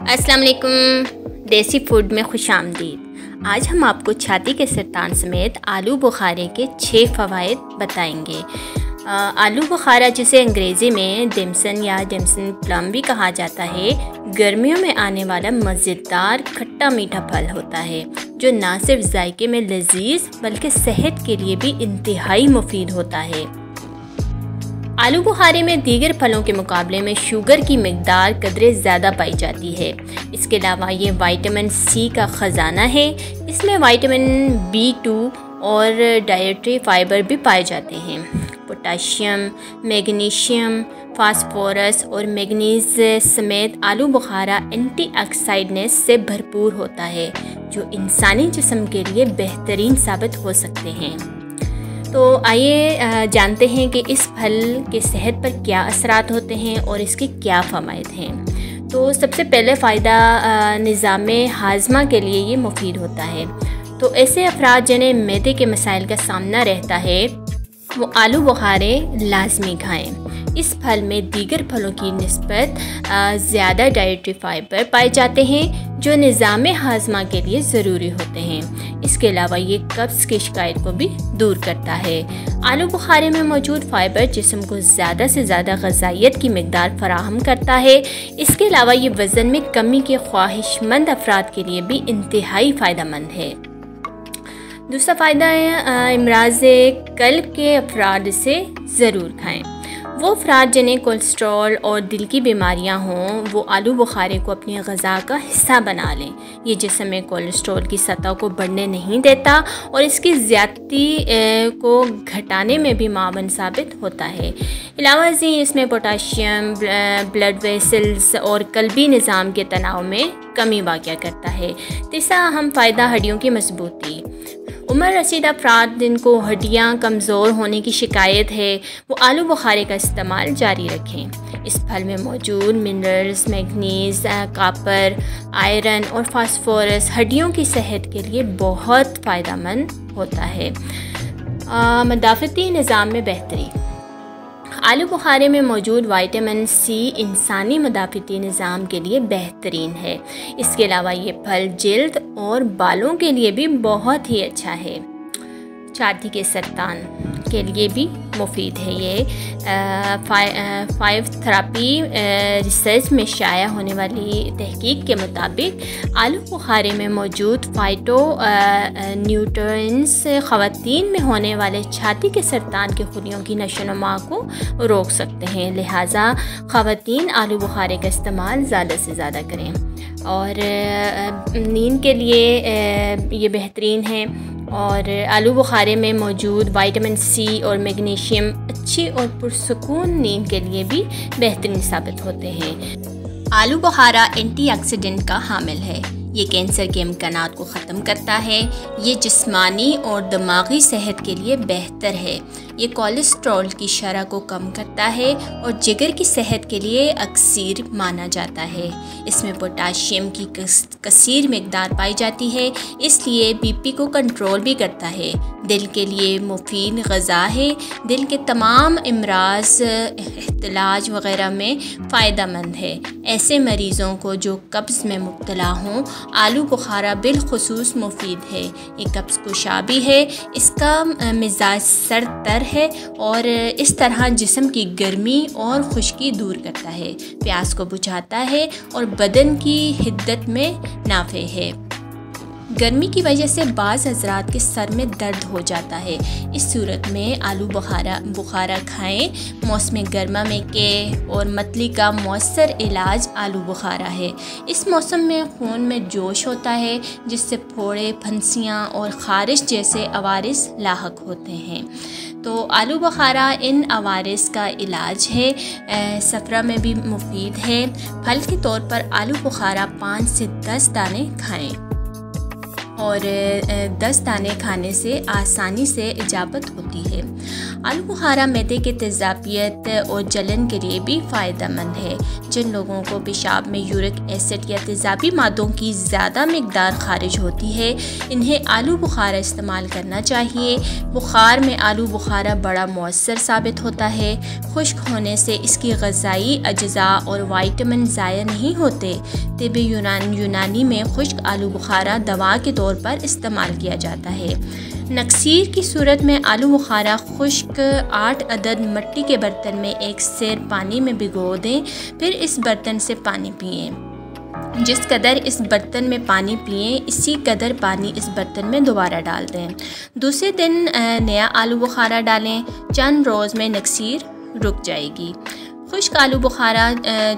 अस्सलाम वालेकुम, देसी फूड में खुशामदीद। आज हम आपको छाती के सरतान समेत आलू बुखारे के 6 फ़वाइद बताएंगे। आलू बुखारा, जिसे अंग्रेज़ी में डिम्सन या डिम्सन प्लम भी कहा जाता है, गर्मियों में आने वाला मज़ेदार खट्टा मीठा फल होता है जो ना सिर्फ जायके में लजीज बल्कि सेहत के लिए भी इंतहाई मुफीद होता है। आलू बुखारे में दीगर फलों के मुकाबले में शुगर की मिकदार कदरे ज़्यादा पाई जाती है। इसके अलावा ये विटामिन सी का ख़जाना है। इसमें विटामिन B2 और डाइटरी फाइबर भी पाए जाते हैं। पोटाशियम, मैग्नीशियम, फास्फोरस और मैग्नीज समेत आलू बुखारा एंटीऑक्सीडेंट्स से भरपूर होता है जो इंसानी जिस्म के लिए बेहतरीन साबित हो सकते हैं। तो आइए जानते हैं कि इस फल के सेहत पर क्या असरात होते हैं और इसके क्या फ़वाइद हैं। तो सबसे पहले फ़ायदा निज़ाम हाज़मा के लिए ये मुफीद होता है। तो ऐसे अफराद जिन्हें मैदे के मसाइल का सामना रहता है वो आलू बुखारे लाजमी खाएं। इस फल में दीगर फलों की निस्बत ज़्यादा डाइटरी फाइबर पाए जाते हैं जो निज़ाम हाज़मा के लिए ज़रूरी होते हैं। इसके अलावा ये कब्ज़ की शिकायत को भी दूर करता है। आलू बुखारे में मौजूद फ़ाइबर जिस्म को ज़्यादा से ज़्यादा ग़िज़ाइयत की मिकदार फराहम करता है। इसके अलावा ये वज़न में कमी के ख्वाहिशमंद अफराद के लिए भी इंतहाई फ़ायदेमंद है। दूसरा फ़ायदा है इमराज़ क़ल्ब के अफराद से ज़रूर खाएं। वो अफराद जिन्हें कोलेस्ट्रॉल और दिल की बीमारियां हों वो आलू बुखारे को अपनी ग़िज़ा का हिस्सा बना लें। ये जिस्म में कोलेस्ट्रॉल की सतह को बढ़ने नहीं देता और इसकी ज़्यादती को घटाने में भी मावन साबित होता है। अलावा से इसमें पोटाशियम ब्लड वेसल्स और कल्बी निज़ाम के तनाव में कमी वाक़या करता है। तीसरा अहम फ़ायदा हड्डियों की मजबूती। उम्र रसीदा अफराद जिनको हड्डियाँ कमज़ोर होने की शिकायत है वो आलू बुखारे का इस्तेमाल जारी रखें। इस फल में मौजूद मिनरल्स, मैग्नीज, कॉपर, आयरन और फास्फोरस हड्डियों की सेहत के लिए बहुत फ़ायदेमंद होता है। मदाफ़ती निज़ाम में बेहतरी। आलू बुखारे में मौजूद विटामिन सी इंसानी मदाफ़ती निज़ाम के लिए बेहतरीन है। इसके अलावा ये फल जिल्द और बालों के लिए भी बहुत ही अच्छा है। छाती के सरतान के लिए भी मुफीद है। ये 5 थेरेपी रिसर्च में शाया होने वाली तहकीक के मुताबिक आलू बुखारे में मौजूद फाइटो न्यूट्रिएंट्स ख़वातीन में होने वाले छाती के सरतान के खुलियों की नशोनुमा को रोक सकते हैं। लिहाजा ख़वातीन आलू बुखारे का इस्तेमाल ज़्यादा से ज़्यादा करें। और नींद के लिए ये बेहतरीन है। और आलू बुखारे में मौजूद विटामिन सी और मैग्नीशियम अच्छी और पुरसुकून नींद के लिए भी बेहतरीन साबित होते हैं। आलू बुखारा एंटीऑक्सीडेंट का हामिल है। ये कैंसर के इम्कानात को ख़त्म करता है। ये जिस्मानी और दिमागी सेहत के लिए बेहतर है। ये कोलेस्ट्रॉल की शरह को कम करता है और जिगर की सेहत के लिए अक्सीर माना जाता है। इसमें पोटाशियम की कसीर मिकदार पाई जाती है, इसलिए बीपी को कंट्रोल भी करता है। दिल के लिए मुफीद ग़िज़ा है। दिल के तमाम इमराज, इख्तिलाज वग़ैरह में फ़ायदेमंद है। ऐसे मरीज़ों को जो कब्ज़ में मुब्तला हों आलू बुखारा बिलखुसूस मुफीद है। ये कब्ज़ कुशा भी है। इसका मिजाज सर तर है और इस तरह जिस्म की गर्मी और खुश्की दूर करता है, प्यास को बुझाता है और बदन की हिद्दत में नाफ़े है। गर्मी की वजह से बाज़ हज़रात के सर में दर्द हो जाता है। इस सूरत में आलू बुखारा खाएं। मौसम गर्मा में के और मतली का मौसर इलाज आलू बुखारा है। इस मौसम में खून में जोश होता है जिससे फोड़े, फंसियाँ और ख़ारिश जैसे अवारिस लाहक होते हैं। तो आलू बुखारा इन अवारिस का इलाज है। सफ़रा में भी मुफीद है। फल के तौर पर आलू बुखारा 5 से 10 दाने खाएँ। और 10 दाने खाने से आसानी से इजाबत होती है। आलू बुखारा मैदे के तेज़ाबियत और जलन के लिए भी फ़ायदेमंद है। जिन लोगों को पेशाब में यूरिक एसिड या तेज़ाबी मादों की ज़्यादा मिकदार खारिज होती है, इन्हें आलू बुखारा इस्तेमाल करना चाहिए। बुखार में आलू बुखारा बड़ा मौसर साबित होता है। खुश्क होने से इसकी ग़ज़ाई अज्जा और वाइटामिन ज़ाया नहीं होते। तिब्बी यूनानी में खुश्क आलू बुखारा दवा के तौर पर इस्तेमाल किया जाता है। नक्सीर की सूरत में आलू बुखारा खुश्क 8 अदद मिट्टी के बर्तन में 1 सेर पानी में भिगो दें, फिर इस बर्तन से पानी पिएं। जिस कदर इस बर्तन में पानी पिएं, इसी कदर पानी इस बर्तन में दोबारा डाल दें। दूसरे दिन नया आलू बुखारा डालें। चंद रोज़ में नक्सीर रुक जाएगी। खुश्क आलू बुखारा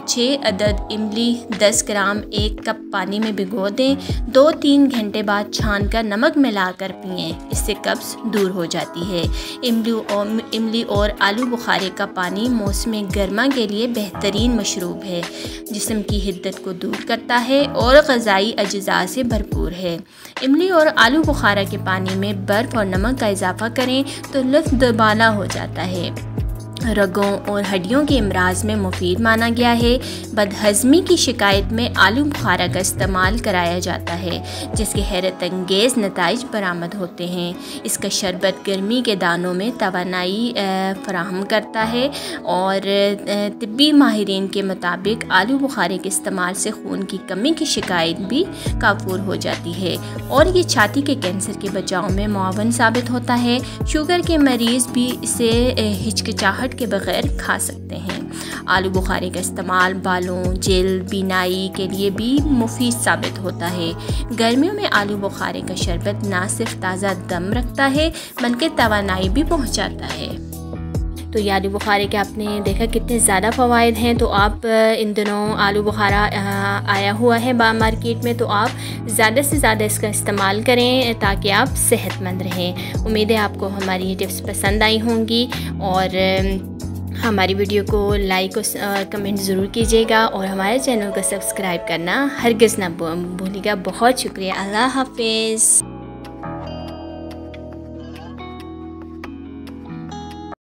6 अदद इमली 10 ग्राम 1 कप पानी में भिगो दें। 2-3 घंटे बाद छान कर नमक मिलाकर पिएं, इससे कब्ज़ दूर हो जाती है। इमली और आलू बुखारे का पानी मौसम गर्मा के लिए बेहतरीन मशरूब है। जिस्म की हिद्दत को दूर करता है और ग़ज़ाई अज्जा से भरपूर है। इमली और आलू बुखारा के पानी में बर्फ़ और नमक का इजाफ़ा करें तो लुत्फ़ दुबाला हो जाता है। रगों और हड्डियों के अमराज में मुफीद माना गया है। बदहज़मी की शिकायत में आलू बुखारा का इस्तेमाल कराया जाता है, जिसके हैरत अंगेज़ नताइज बरामद होते हैं। इसका शरबत गर्मी के दानों में तवानाई फराहम करता है और तिब्बी माहिरीन के मुताबिक आलू बुखारे के इस्तेमाल से खून की कमी की शिकायत भी काफूर हो जाती है और ये छाती के कैंसर के बचाव में मुआवन साबित होता है। शुगर के मरीज़ भी इसे हिचकिचाहट के बगैर खा सकते हैं। आलू बुखारे का इस्तेमाल बालों, जेल, बीनाई के लिए भी मुफीद साबित होता है। गर्मियों में आलू बुखारे का शरबत ना सिर्फ ताज़ा दम रखता है बल्कि तवानाई भी पहुंचाता है। तो ये आलू बुखारे के आपने देखा कितने ज़्यादा फ़वाइद हैं। तो आप इन दिनों आलू बुखारा आया हुआ है मार्केट में, तो आप ज़्यादा से ज़्यादा इसका इस्तेमाल करें ताकि आप सेहतमंद रहें। उम्मीद है आपको हमारी ये टिप्स पसंद आई होंगी और हमारी वीडियो को लाइक और कमेंट ज़रूर कीजिएगा और हमारे चैनल को सब्सक्राइब करना हरगिज़ ना भूलिएगा। बहुत शुक्रिया। अल्लाह हाफ़िज़।